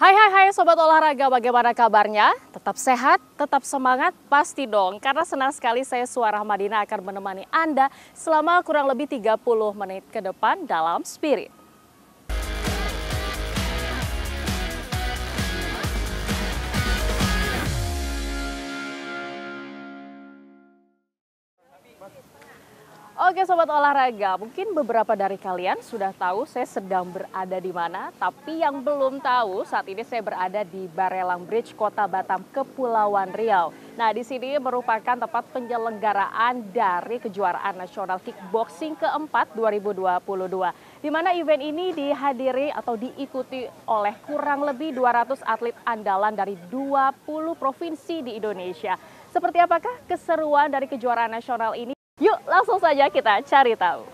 Hai Sobat Olahraga, bagaimana kabarnya? Tetap sehat, tetap semangat, pasti dong. Karena senang sekali saya Suara Madinah akan menemani Anda selama kurang lebih 30 menit ke depan dalam Spirit. Oke Sobat Olahraga, mungkin beberapa dari kalian sudah tahu saya sedang berada di mana, tapi yang belum tahu saat ini saya berada di Barelang Bridge, Kota Batam, Kepulauan Riau. Nah, di sini merupakan tempat penyelenggaraan dari kejuaraan nasional kickboxing keempat 2022. Di mana event ini dihadiri atau diikuti oleh kurang lebih 200 atlet andalan dari 20 provinsi di Indonesia. Seperti apakah keseruan dari kejuaraan nasional ini? Yuk langsung saja kita cari tahu.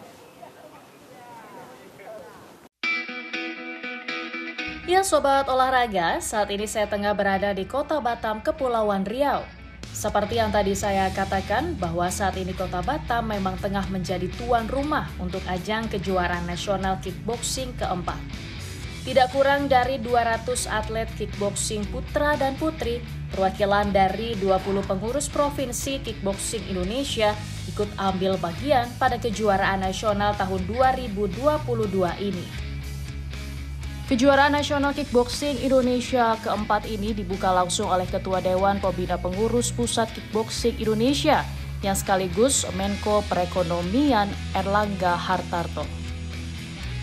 Ya Sobat Olahraga, saat ini saya tengah berada di Kota Batam, Kepulauan Riau. Seperti yang tadi saya katakan bahwa saat ini Kota Batam memang tengah menjadi tuan rumah untuk ajang kejuaraan nasional kickboxing keempat. Tidak kurang dari 200 atlet kickboxing putra dan putri, perwakilan dari 20 pengurus provinsi kickboxing Indonesia ikut ambil bagian pada kejuaraan nasional tahun 2022 ini. Kejuaraan nasional kickboxing Indonesia keempat ini dibuka langsung oleh Ketua Dewan Pembina Pengurus Pusat Kickboxing Indonesia yang sekaligus Menko Perekonomian Erlangga Hartarto.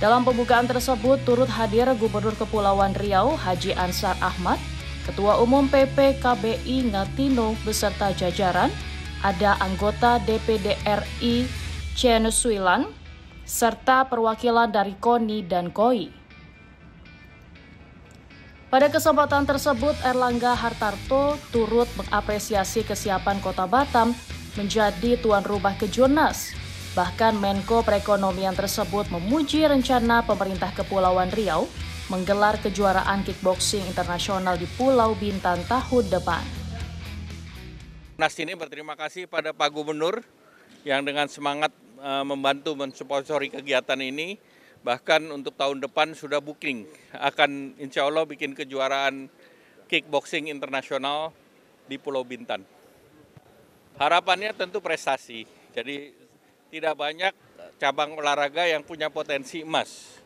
Dalam pembukaan tersebut turut hadir Gubernur Kepulauan Riau Haji Ansar Ahmad, Ketua Umum PPKBI Ngatino beserta jajaran, ada anggota DPD RI Chen Suilan, serta perwakilan dari KONI dan KOI. Pada kesempatan tersebut, Erlangga Hartarto turut mengapresiasi kesiapan Kota Batam menjadi tuan rumah Kejurnas. Bahkan Menko Perekonomian tersebut memuji rencana pemerintah Kepulauan Riau menggelar kejuaraan kickboxing internasional di Pulau Bintan tahun depan. Nas ini berterima kasih pada Pak Gubernur yang dengan semangat membantu mensponsori kegiatan ini. Bahkan untuk tahun depan sudah booking, akan insya Allah bikin kejuaraan kickboxing internasional di Pulau Bintan. Harapannya tentu prestasi, jadi tidak banyak cabang olahraga yang punya potensi emas.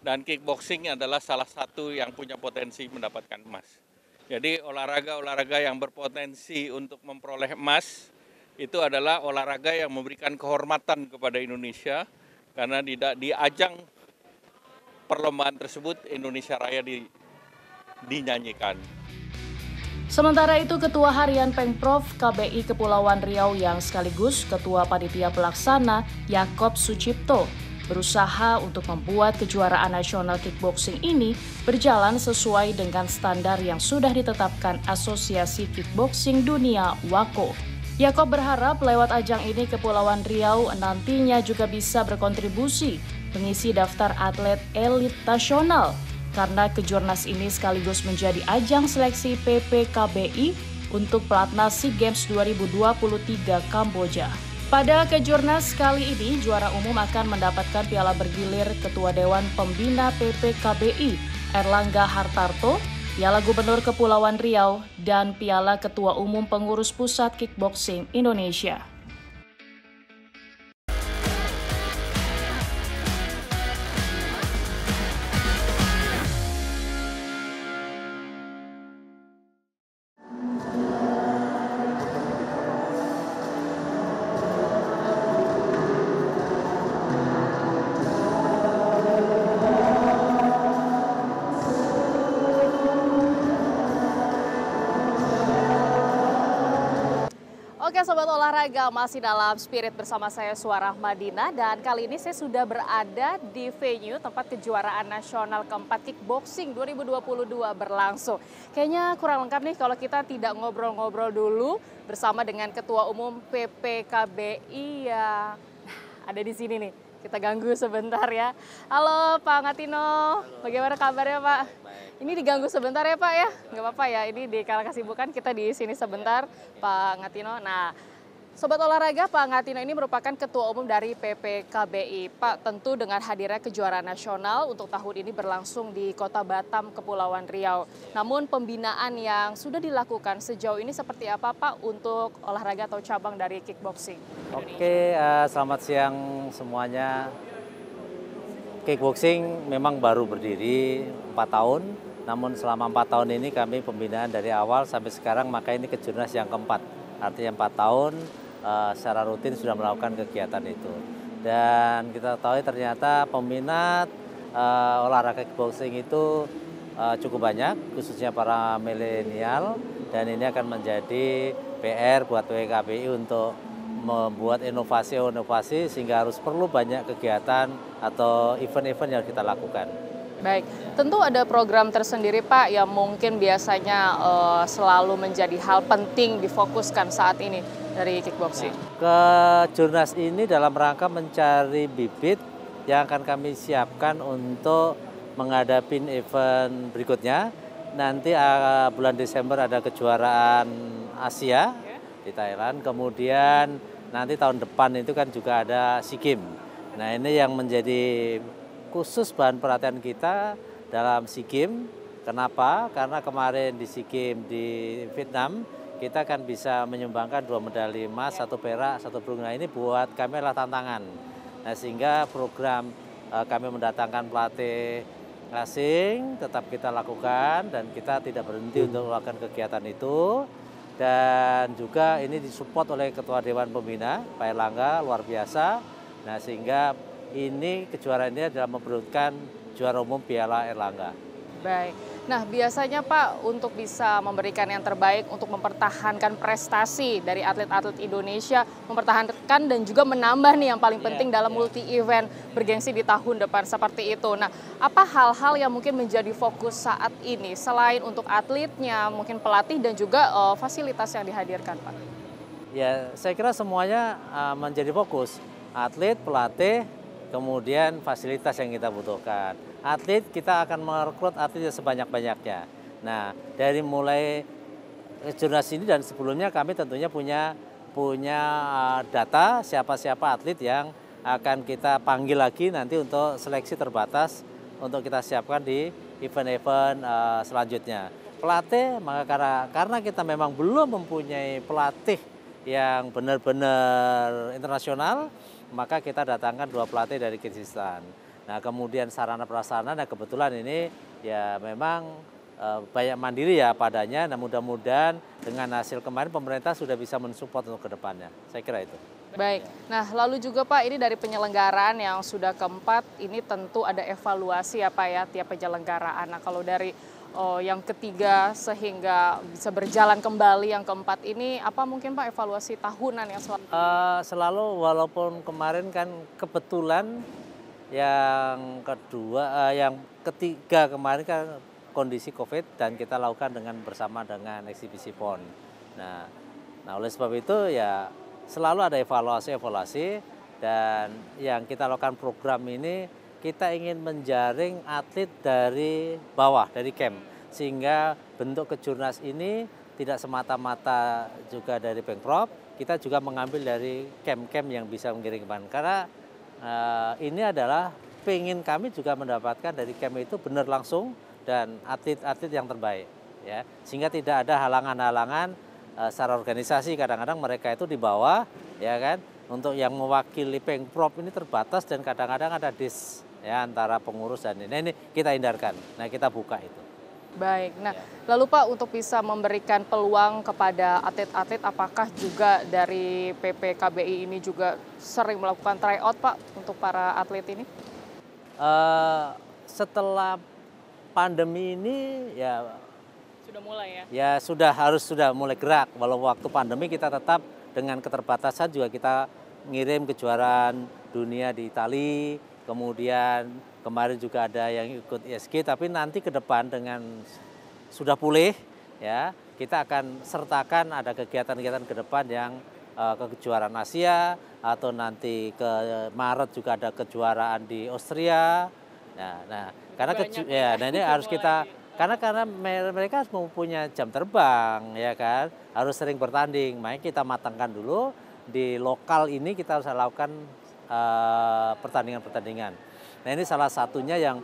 Dan kickboxing adalah salah satu yang punya potensi mendapatkan emas. Jadi olahraga-olahraga yang berpotensi untuk memperoleh emas itu adalah olahraga yang memberikan kehormatan kepada Indonesia karena di ajang perlombaan tersebut Indonesia Raya dinyanyikan. Sementara itu Ketua Harian Pengprov KBI Kepulauan Riau yang sekaligus Ketua Panitia Pelaksana Yakob Sucipto berusaha untuk membuat kejuaraan nasional kickboxing ini berjalan sesuai dengan standar yang sudah ditetapkan Asosiasi Kickboxing Dunia WAKO. Yakob berharap lewat ajang ini Kepulauan Riau nantinya juga bisa berkontribusi mengisi daftar atlet elit nasional karena Kejurnas ini sekaligus menjadi ajang seleksi PPKBI untuk pelatnas SEA Games 2023 Kamboja. Pada Kejurnas kali ini, juara umum akan mendapatkan piala bergilir Ketua Dewan Pembina PPKBI Erlangga Hartarto, piala Gubernur Kepulauan Riau, dan piala Ketua Umum Pengurus Pusat Kickboxing Indonesia. Oke Sobat Olahraga, masih dalam Spirit bersama saya Suara Madinah dan kali ini saya sudah berada di venue tempat kejuaraan nasional keempat kickboxing 2022 berlangsung. Kayaknya kurang lengkap nih kalau kita tidak ngobrol-ngobrol dulu bersama dengan Ketua Umum PPKBI ya. Ada di sini nih, kita ganggu sebentar ya. Halo Pak Ngatino, bagaimana kabarnya Pak? Ini diganggu sebentar ya Pak ya, nggak apa-apa ya, ini di kala kesibukan kita di sini sebentar Pak Ngatino. Nah, Sobat olahraga, Pak Ngatino ini merupakan Ketua Umum dari PPKBI. Pak, tentu dengan hadirnya kejuaraan nasional untuk tahun ini berlangsung di Kota Batam, Kepulauan Riau. Namun pembinaan yang sudah dilakukan sejauh ini seperti apa, Pak, untuk olahraga atau cabang dari kickboxing? Oke, selamat siang semuanya. Kickboxing memang baru berdiri 4 tahun, namun selama 4 tahun ini kami pembinaan dari awal sampai sekarang, maka ini kejurnas yang keempat. Artinya 4 tahun secara rutin sudah melakukan kegiatan itu. Dan kita tahu ternyata peminat olahraga kickboxing itu cukup banyak, khususnya para milenial, dan ini akan menjadi PR buat PPKBI untuk membuat inovasi-inovasi sehingga harus perlu banyak kegiatan atau event-event yang kita lakukan. Baik, tentu ada program tersendiri Pak yang mungkin biasanya selalu menjadi hal penting difokuskan saat ini dari kickboxing. Kejurnas ini dalam rangka mencari bibit yang akan kami siapkan untuk menghadapi event berikutnya. Nanti bulan Desember ada kejuaraan Asia di Thailand, kemudian nanti tahun depan itu kan juga ada SEA Games. Nah ini yang menjadi khusus bahan perhatian kita dalam SEA Games. Kenapa? Karena kemarin di SEA Games di Vietnam kita kan bisa menyumbangkan 2 medali emas, 1 perak, 1 perunggu. Nah ini buat kami adalah tantangan. Nah sehingga program kami mendatangkan pelatih asing tetap kita lakukan dan kita tidak berhenti untuk melakukan kegiatan itu. Dan juga ini disupport oleh Ketua Dewan Pembina, Pak Erlangga, luar biasa. Nah sehingga ini kejuaraan ini adalah memperebutkan juara umum Piala Erlangga. Baik, nah biasanya Pak untuk bisa memberikan yang terbaik untuk mempertahankan prestasi dari atlet-atlet Indonesia, mempertahankan dan juga menambah nih yang paling penting dalam multi event bergengsi di tahun depan seperti itu. Nah, apa hal-hal yang mungkin menjadi fokus saat ini selain untuk atletnya, mungkin pelatih dan juga fasilitas yang dihadirkan Pak? Ya, saya kira semuanya menjadi fokus. Atlet, pelatih, kemudian fasilitas yang kita butuhkan. Atlet, kita akan merekrut atlet sebanyak-banyaknya. Nah, dari mulai jurnas ini dan sebelumnya kami tentunya punya data siapa-siapa atlet yang akan kita panggil lagi nanti untuk seleksi terbatas untuk kita siapkan di event-event selanjutnya. Pelatih, maka karena kita memang belum mempunyai pelatih yang benar-benar internasional, maka kita datangkan 2 pelatih dari Kyrgyzstan. Nah kemudian sarana prasarana, nah kebetulan ini ya memang banyak mandiri ya padanya. Nah mudah-mudahan dengan hasil kemarin pemerintah sudah bisa mensupport untuk kedepannya. Saya kira itu. Baik, nah lalu juga Pak ini dari penyelenggaraan yang sudah keempat, ini tentu ada evaluasi ya Pak ya tiap penyelenggaraan. Nah kalau dari yang ketiga sehingga bisa berjalan kembali yang keempat ini, apa mungkin Pak evaluasi tahunan yang selalu? Selalu walaupun kemarin kan kebetulan yang kedua, yang ketiga kemarin kan kondisi COVID dan kita lakukan bersama dengan eksibisi PON. Nah oleh sebab itu ya selalu ada evaluasi dan yang kita lakukan program ini kita ingin menjaring atlet dari bawah, dari camp. Sehingga bentuk kejurnas ini tidak semata-mata juga dari Pemprov, kita juga mengambil dari camp-camp yang bisa mengirimkan. Karena ini adalah pengen kami juga mendapatkan dari camp itu benar langsung dan atlet-atlet yang terbaik. Ya. Sehingga tidak ada halangan-halangan secara organisasi, kadang-kadang mereka itu di bawah, ya kan. Untuk yang mewakili Pemprov ini terbatas dan kadang-kadang ada ya antara pengurus dan ini kita hindarkan. Nah kita buka itu. Baik, nah lalu Pak untuk bisa memberikan peluang kepada atlet-atlet, apakah juga dari PPKBI ini juga sering melakukan tryout Pak untuk para atlet ini? Setelah pandemi ini ya sudah mulai ya? Ya sudah mulai gerak. Walau waktu pandemi kita tetap dengan keterbatasan juga kita ngirim kejuaraan dunia di Itali. Kemudian kemarin juga ada yang ikut ISG, tapi nanti ke depan dengan sudah pulih ya kita akan sertakan ada kegiatan-kegiatan ke depan yang ke kejuaraan Asia atau nanti ke Maret juga ada kejuaraan di Austria. Nah karena ini harus kita karena mereka harus mempunyai jam terbang ya kan, harus sering bertanding, makanya kita matangkan dulu. di lokal ini kita harus lakukan pertandingan-pertandingan. Nah ini salah satunya yang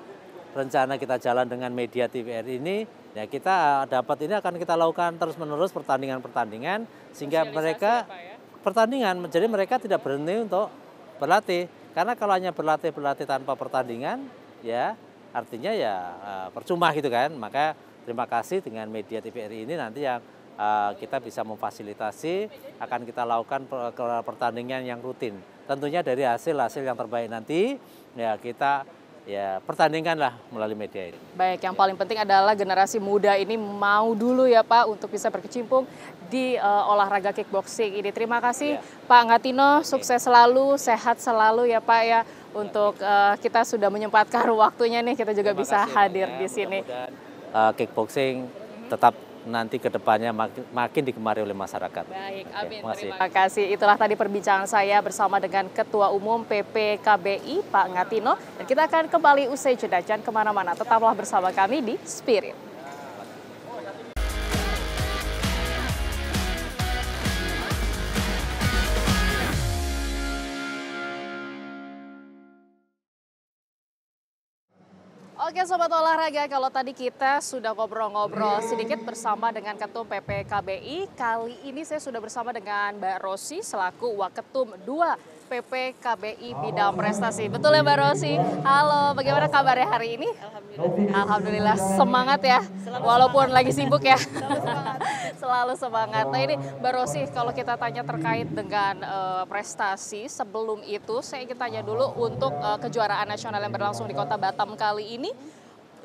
rencana kita jalan dengan media TVRI ini, ya kita dapat ini akan kita lakukan terus-menerus pertandingan-pertandingan sehingga mereka pertandingan, jadi mereka tidak berhenti untuk berlatih. Karena kalau hanya berlatih tanpa pertandingan, ya artinya ya percuma gitu kan. Maka terima kasih dengan media TVRI ini nanti yang kita bisa memfasilitasi, akan kita lakukan pertandingan yang rutin. Tentunya dari hasil yang terbaik nanti, ya kita pertandinganlah melalui media ini. Baik, yang paling penting adalah generasi muda ini mau dulu ya Pak untuk bisa berkecimpung di olahraga kickboxing ini. Terima kasih Pak Ngatino, sukses selalu, sehat selalu ya Pak ya. Untuk kita sudah menyempatkan waktunya nih, kita juga bisa hadir di sini. Kickboxing tetap nanti ke depannya makin digemari oleh masyarakat. Baik, amin. Terima kasih. Itulah tadi perbincangan saya bersama dengan Ketua Umum PPKBI, Pak Ngatino. Dan kita akan kembali usai jeda, jangan kemana-mana. Tetaplah bersama kami di Spirit. Oke Sobat Olahraga, kalau tadi kita sudah ngobrol-ngobrol sedikit bersama dengan Ketum PPKBI, kali ini saya sudah bersama dengan Mbak Rosi selaku Waketum 2 PPKBI Bidang Prestasi. Betul ya Mbak Rosi? Halo, bagaimana kabarnya hari ini? Alhamdulillah, semangat ya, walaupun lagi sibuk ya. Selalu semangat. Nah ini Mbak Rosi, kalau kita tanya terkait dengan prestasi, sebelum itu saya ingin tanya dulu untuk kejuaraan nasional yang berlangsung di Kota Batam kali ini,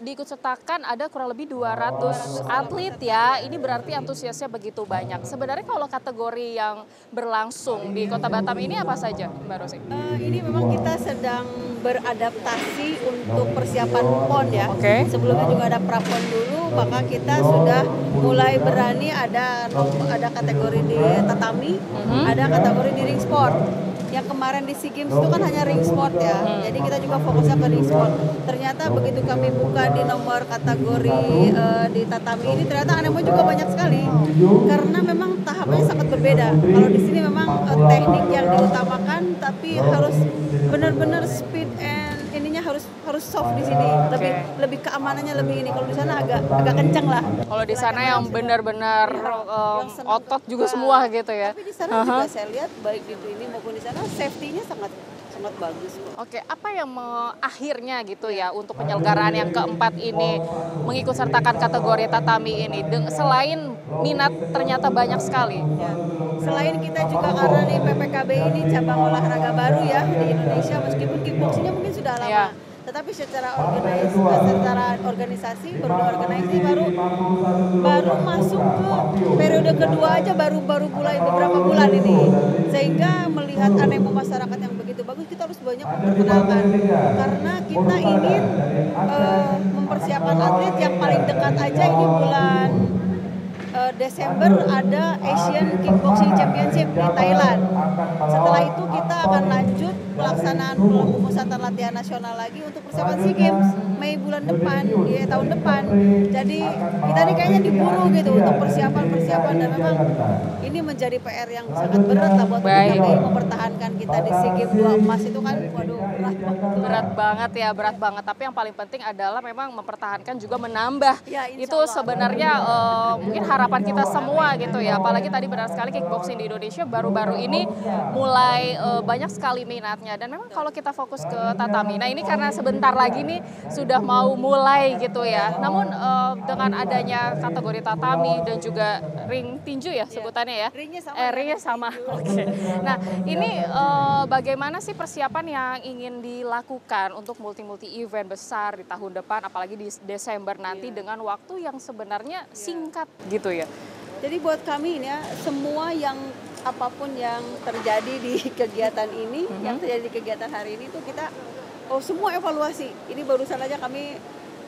diikutsertakan ada kurang lebih 200 atlet ya. Ini berarti antusiasnya begitu banyak. Sebenarnya kalau kategori yang berlangsung di Kota Batam ini apa saja Mbak Rosi? Ini memang kita sedang beradaptasi untuk persiapan PON ya. Sebelumnya juga ada prapon dulu, maka kita sudah mulai berani ada kategori di tatami, ada kategori di ring sport. Yang kemarin di SEA Games itu kan hanya ring sport ya, jadi kita juga fokusnya ke ring sport. Ternyata begitu kami buka di nomor kategori di tatami ini, ternyata animo juga banyak sekali, karena memang tahapnya sangat berbeda. Kalau di sini memang teknik yang diutamakan, tapi harus benar-benar speed and ininya harus soft di sini, lebih keamanannya lebih ini. Kalau di sana agak kencang lah. Kalau di sana yang benar-benar otot juga semua gitu ya. Tapi di sana juga saya lihat baik di ini maupun di sana safety-nya sangat bagus. Oke, apa yang akhirnya gitu ya untuk penyelenggaraan yang keempat ini mengikut sertakan kategori tatami ini, selain minat ternyata banyak sekali. Ya. Selain kita juga karena nih PPKB ini cabang olahraga baru ya di Indonesia, meskipun kickboxingnya mungkin sudah lama. Ya. Tetapi secara organisasi baru masuk ke periode kedua aja, baru mulai beberapa bulan ini, sehingga melihat animo masyarakat yang begitu bagus, kita harus banyak memperkenalkan, karena kita ingin mempersiapkan atlet yang paling dekat aja. Ini bulan Desember ada Asian Kickboxing Championship di Thailand. Setelah itu kita akan lanjut pelaksanaan pemusatan latihan nasional lagi untuk persiapan SEA Games Mei bulan depan, di tahun depan. Jadi kita ini kayaknya diburu gitu untuk persiapan, dan memang ini menjadi PR yang sangat berat lah buat PPKBI mempertahankan kita di SEA Games 2 emas itu kan, waduh berat banget ya, berat banget. Tapi yang paling penting adalah memang mempertahankan juga menambah. Ya, itu sebenarnya mungkin harapan kita semua gitu ya. Apalagi tadi benar sekali kickboxing di Indonesia baru-baru ini mulai banyak sekali minatnya. Dan memang kalau kita fokus ke tatami, nah ini karena sebentar lagi nih sudah mau mulai gitu ya. Namun dengan adanya kategori tatami dan juga ring tinju ya sebutannya ya. Ringnya sama. Oke. Nah ini bagaimana sih persiapan yang ingin dilakukan untuk multi event besar di tahun depan, apalagi di Desember nanti dengan waktu yang sebenarnya singkat gitu ya. Jadi buat kami ini ya, semua yang apapun yang terjadi di kegiatan ini, yang terjadi di kegiatan hari ini itu kita semua evaluasi. Ini barusan aja kami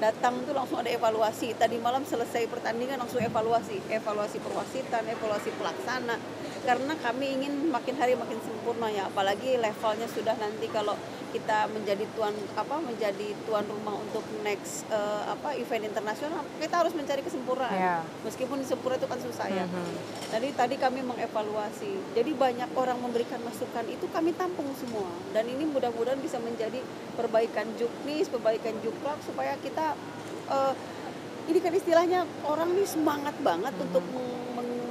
datang tuh langsung ada evaluasi. Tadi malam selesai pertandingan langsung evaluasi perwasitan, evaluasi pelaksana. Karena kami ingin makin hari makin sempurna ya, apalagi levelnya sudah nanti kalau kita menjadi tuan rumah untuk next event internasional, kita harus mencari kesempurnaan. Meskipun sempurna itu kan susah ya. Tadi kami mengevaluasi. Jadi banyak orang memberikan masukan, itu kami tampung semua. Dan ini mudah-mudahan bisa menjadi perbaikan juknis, perbaikan juklak, supaya kita ini kan istilahnya orang nih semangat banget untuk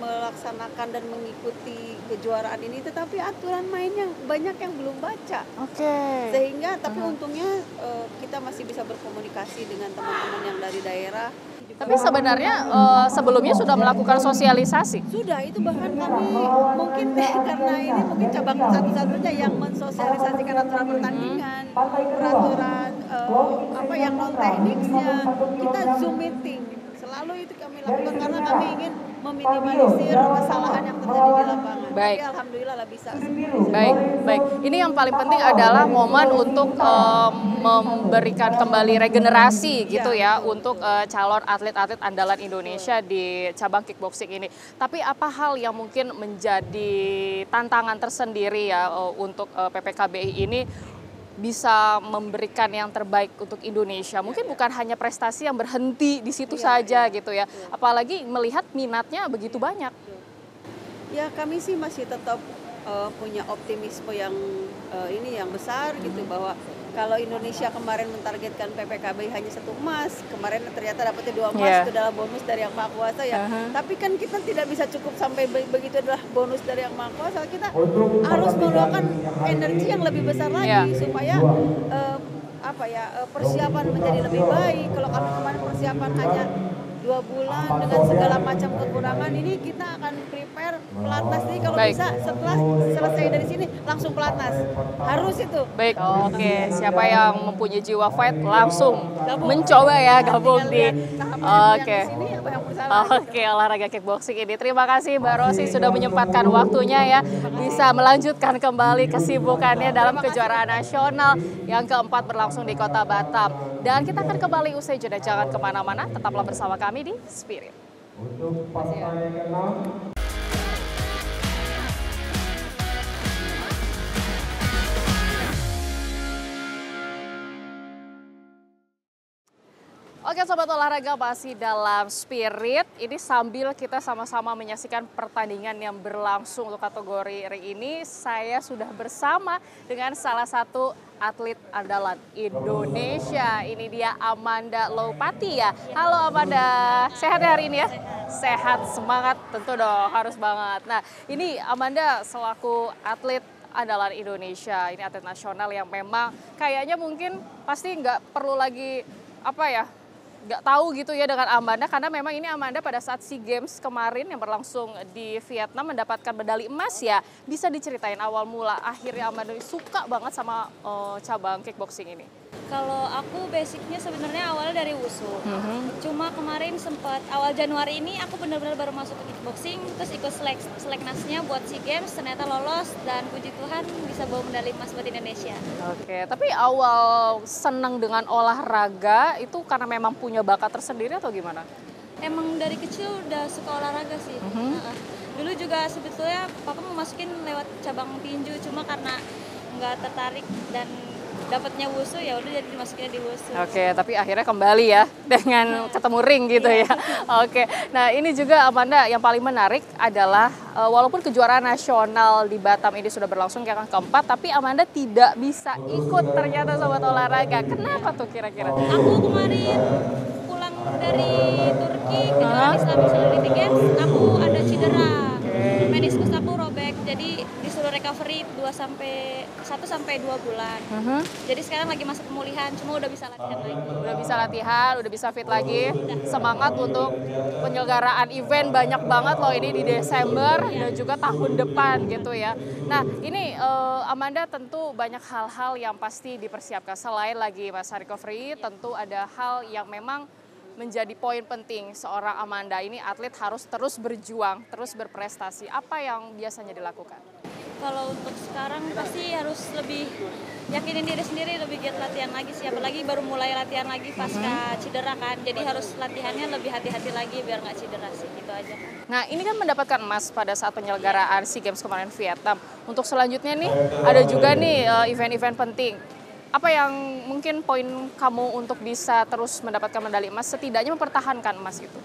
melaksanakan dan mengikuti kejuaraan ini, tetapi aturan mainnya banyak yang belum baca. Sehingga tapi untungnya kita masih bisa berkomunikasi dengan teman-teman yang dari daerah. Tapi sebenarnya sebelumnya sudah melakukan sosialisasi. Sudah, itu bahkan kami mungkin karena ini mungkin cabang satu-satunya yang mensosialisasikan aturan pertandingan, peraturan yang non teknisnya, kita Zoom meeting. Selalu itu kami lakukan karena kami ingin meminimalisir kesalahan yang terjadi di lapangan. Baik. Tapi alhamdulillah lah bisa. Baik. Ini yang paling penting adalah momen untuk memberikan kembali regenerasi gitu ya untuk calon atlet-atlet andalan Indonesia di cabang kickboxing ini. Tapi apa hal yang mungkin menjadi tantangan tersendiri ya untuk PPKBI ini bisa memberikan yang terbaik untuk Indonesia. Mungkin bukan hanya prestasi yang berhenti di situ saja gitu ya. Apalagi melihat minatnya begitu banyak. Ya, kami sih masih tetap punya optimisme yang yang besar gitu, bahwa kalau Indonesia kemarin mentargetkan PPKBI hanya 1 emas, kemarin ternyata dapatnya 2 emas, itu adalah bonus dari Yang Maha Kuasa ya. Tapi kan kita tidak bisa cukup sampai begitu adalah bonus dari Yang Maha Kuasa. Kita harus meluangkan energi yang lebih besar lagi supaya persiapan menjadi lebih baik. Kalau kami kemarin persiapan hanya 2 bulan dengan segala macam kekurangan, ini kita akan prepare pelatnas nih kalau bisa setelah selesai dari sini langsung pelatnas, harus itu. Baik, oke. Siapa yang mempunyai jiwa fight langsung mencoba ya gabung di olahraga kickboxing ini. Terima kasih Mbak Rosi sudah menyempatkan waktunya ya, bisa melanjutkan kembali kesibukannya dalam kejuaraan nasional yang keempat berlangsung di Kota Batam. Dan kita akan kembali usai jeda, jangan kemana-mana, tetaplah bersama kami di Spirit. Oke Sobat Olahraga, masih dalam Spirit. Ini sambil kita sama-sama menyaksikan pertandingan yang berlangsung untuk kategori ring ini, saya sudah bersama dengan salah satu atlet andalan Indonesia. Ini dia Amanda Loupati ya. Halo Amanda, sehat ya hari ini ya? Sehat, semangat tentu dong, harus banget. Nah ini Amanda selaku atlet andalan Indonesia, ini atlet nasional yang memang kayaknya mungkin pasti nggak perlu lagi nggak tahu gitu ya dengan Amanda, karena memang ini Amanda pada saat SEA Games kemarin yang berlangsung di Vietnam mendapatkan medali emas ya. Bisa diceritain awal mula akhirnya Amanda suka banget sama cabang kickboxing ini? Kalau aku basicnya sebenarnya awalnya dari wushu. Cuma kemarin sempat awal Januari ini aku benar-benar baru masuk ke kickboxing, terus ikut seleknasnya buat SEA Games, ternyata lolos dan puji Tuhan bisa bawa medali emas buat Indonesia. Oke, tapi awal senang dengan olahraga itu karena memang punya bakat tersendiri atau gimana? Emang dari kecil udah suka olahraga sih. Dulu juga sebetulnya papa mau masukin lewat cabang tinju, cuma karena nggak tertarik dan dapatnya wushu, ya udah jadi dimasukinnya di wushu. Oke, tapi akhirnya kembali ya dengan ketemu ring gitu ya. Oke, nah ini juga Amanda yang paling menarik adalah walaupun kejuaraan nasional di Batam ini sudah berlangsung yang keempat, tapi Amanda tidak bisa ikut ternyata Sobat Olahraga. Kenapa tuh kira-kira? Aku kemarin pulang dari Turki kejuaraan Islamic Solidarity Games, aku ada cedera. Meniskus aku robek, jadi disuruh recovery 1 sampai 2 bulan. Jadi sekarang lagi masa pemulihan, cuma udah bisa latihan lagi. Udah bisa latihan, udah bisa fit lagi. Semangat untuk penyelenggaraan event banyak banget loh ini di Desember dan juga tahun depan gitu ya. Nah ini Amanda tentu banyak hal-hal yang pasti dipersiapkan. Selain lagi masa recovery, tentu ada hal yang memang menjadi poin penting seorang Amanda ini, atlet harus terus berjuang, terus berprestasi. Apa yang biasanya dilakukan? Kalau untuk sekarang pasti harus lebih yakinin diri sendiri, lebih giat latihan lagi sih. Apalagi baru mulai latihan lagi pasca cedera kan. Jadi harus latihannya lebih hati-hati lagi biar nggak cedera sih, gitu aja kan. Nah ini kan mendapatkan emas pada saat penyelenggaraan SEA Games kemarin Vietnam. Untuk selanjutnya nih ada juga nih event-event penting. apa yang mungkin poin kamu untuk bisa terus mendapatkan medali emas, setidaknya mempertahankan emas itu?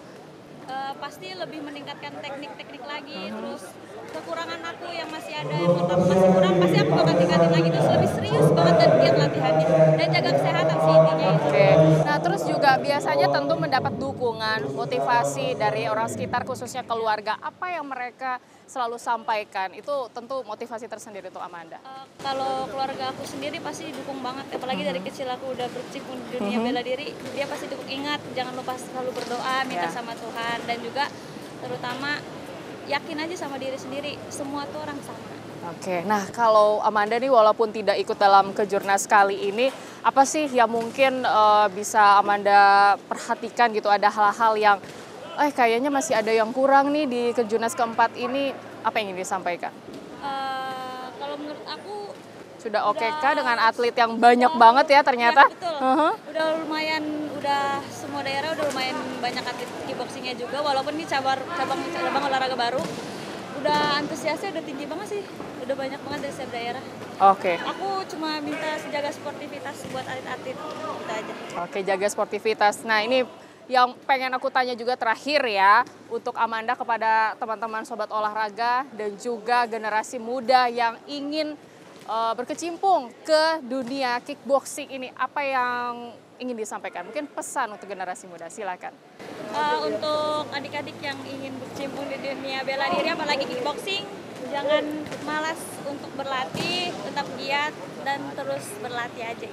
Pasti lebih meningkatkan teknik-teknik lagi, terus kekurangan aku yang masih ada, yang menurut aku masih kurang, pasti aku bakal tingkatin lagi, terus lebih serius banget dan giat latihannya, dan jaga kesehatan sih intinya itu. Oke. Nah, terus juga biasanya tentu mendapat dukungan, motivasi dari orang sekitar, khususnya keluarga. Apa yang mereka selalu sampaikan? Itu tentu motivasi tersendiri untuk Amanda. Kalau keluarga aku sendiri pasti dukung banget, apalagi dari kecil aku udah berkecimpung di dunia bela diri, dia pasti dukung. Ingat, jangan lupa selalu berdoa, minta sama Tuhan, dan juga terutama yakin aja sama diri sendiri, semua tuh orang sama. Oke, nah kalau Amanda nih walaupun tidak ikut dalam kejurnas kali ini, apa sih yang mungkin bisa Amanda perhatikan gitu, ada hal-hal yang kayaknya masih ada yang kurang nih di kejurnas keempat ini, apa yang ingin disampaikan? Kalau menurut aku sudah oke kah dengan atlet yang banyak banget ya ternyata? Ya, betul. Udah lumayan, udah semua daerah udah lumayan banyak atlet kickboxingnya juga, walaupun ini cabang olahraga baru. Udah antusiasnya udah tinggi banget sih, udah banyak banget dari setiap daerah. Oke. Aku cuma minta jaga sportivitas buat atlet-atlet, gitu aja. Oke, jaga sportivitas. Nah ini yang pengen aku tanya juga terakhir ya, untuk Amanda kepada teman-teman sobat olahraga dan juga generasi muda yang ingin berkecimpung ke dunia kickboxing ini, apa yang ingin disampaikan? Mungkin pesan untuk generasi muda, silakan. Untuk adik-adik yang ingin berkecimpung di dunia bela diri, apalagi kickboxing, jangan malas untuk berlatih, tetap giat dan terus berlatih aja.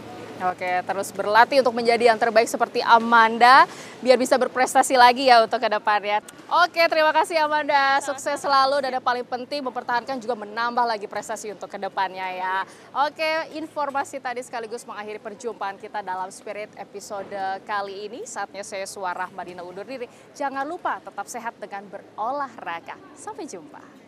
Oke, terus berlatih untuk menjadi yang terbaik seperti Amanda, biar bisa berprestasi lagi ya untuk ke depannya. Oke, terima kasih Amanda, sukses selalu dan yang paling penting mempertahankan juga menambah lagi prestasi untuk ke depannya ya. Oke, informasi tadi sekaligus mengakhiri perjumpaan kita dalam Spirit episode kali ini. Saatnya saya Suara Madina undur diri. Jangan lupa tetap sehat dengan berolahraga. Sampai jumpa.